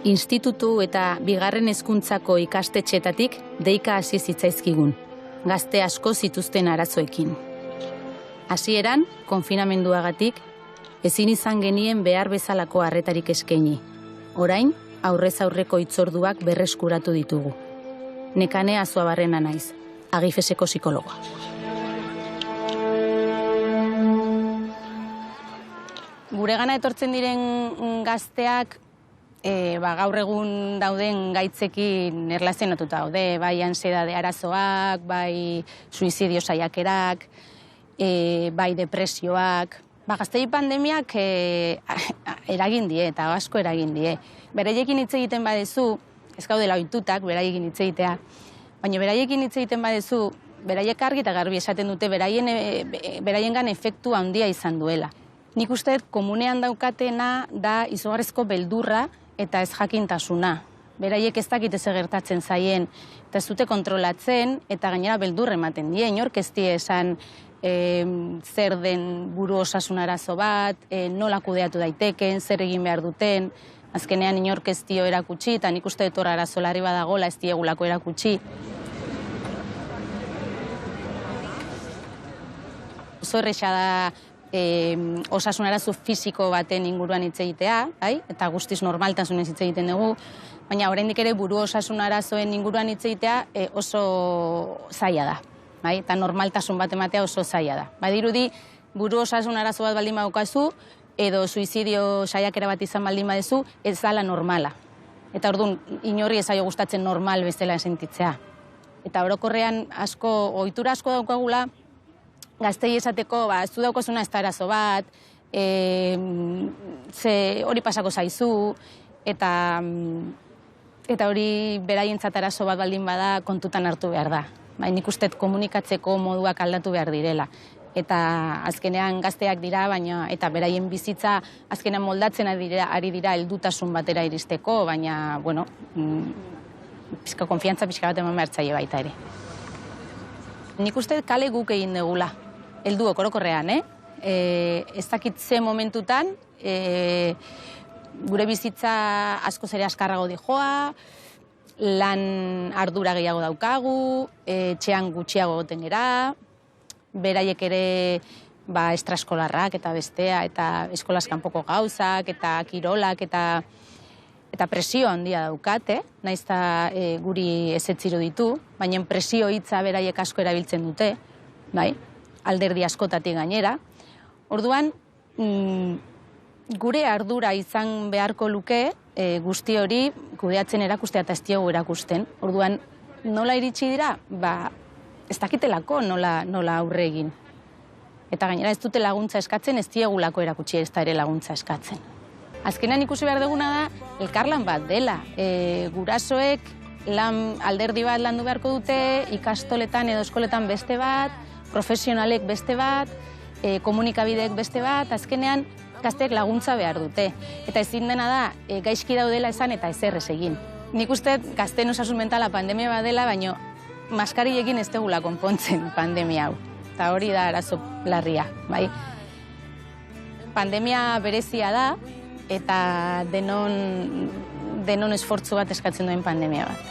Institutu eta bigarren hezkuntzako ikastetxeetatik deika hasi zitzaizkigun, gazte asko zituzten arazoekin. Hasieran, konfinamenduagatik, ezin izan genien behar bezalako harretarik eskaini. Orain, aurrez aurreko hitzorduak berreskuratu ditugu. Nekane Azuabarrena naiz, Agifeseko psikologoa. Guregana etortzen diren gazteak gaur egun dauden gaitzekin erlazionatuta daude, bai ansiedade arazoak, bai suizidio saiakerak, bai depresioak. Gaztei pandemiak eragin die eta asko eragin die. Beraiekin hitz egiten badezu, ez gaudela ohitutak beraiekin hitz egitea, baina beraiekin hitz egiten badezu, beraiek argi eta garbi esaten dute beraiengan efektu handia izan duela. Nik uste komunean daukatena da izugarrizko beldurra eta ez jakintasuna. Beraiek ez dakite zer gertatzen zaien eta ez dute kontrolatzen eta gainera beldur ematen die. Inork ez die esan zer den buru osasun arazo bat, nola kudeatu daiteken, zer egin behar duten. Azkenean inork ez dio erakutsi eta nik uste dut arazo larri badagola ez diegulako erakutsi. Oso erresa da osasun arazo fisiko baten inguruan hitz egitea, eta guztiz normaltasunez hitz egiten dugu, baina oraindik ere buru osasun arazoen inguruan hitz egitea oso zaila da, eta normaltasun bat ematea oso zaila da. Badirudi buru osasun arazo bat baldin badaukazu edo suizidio saiakera bat izan baldin badezu, ez dela normala. Eta orduan inori ez zaio gustatzen normal bezala sentitzea. Eta orokorrean ohitura asko daukagula, gaztei esateko, ez du daukazuna ez da arazo bat, hori pasako zaizu, eta hori beraientzat arazo bat baldin bada kontutan hartu behar da. Nik uste komunikatzeko moduak aldatu behar direla. Eta azkenean gazteak dira, baina eta beraien bizitza azkenean moldatzen ari dira heldutasun batera iristeko, baina, bueno, konfiantza pixka bat eman behar zaie baita ere. Nik uste kale guk egin dugula. Helduok orokorrean, ez dakit ze momentutan, gure bizitza askoz ere askarrago dijoa, lan ardura gehiago daukagu, etxean gutxiago goten gera, beraiek ere estraskolarrak eta bestea, eta eskolaz kanpoko gauzak, eta kirolak, eta presio handia daukate, nahiz eta guri ezetziru ditu, baina presio hitza beraiek asko erabiltzen dute, bai? Alderdi askotatik gainera. Orduan, gure ardura izan beharko luke guzti hori kudeatzen erakustea eta ez diogu erakusten. Orduan, nola iritsi dira? Ez dakitelako nola aurre egin. Eta gainera ez dute laguntza eskatzen, ez diegulako erakutsi ez da ere laguntza eskatzen. Azkenean ikusi behar duguna da, elkarlan bat dela. Gurasoek alderdi bat landu beharko dute, ikastoletan edo eskoletan beste bat, profesionalek beste bat, komunikabideek beste bat, azkenean gazteek laguntza behar dute. Eta ezin dena da, gaizki daudela esan eta ezer ez egin. Nik uste gazteen osasun mentala pandemia bat dela, baina maskarillekin ez dugula konpontzen pandemia hau. Eta hori da arazo larria, bai? Pandemia berezia da eta denon esfortzu bat eskatzen duen pandemia bat.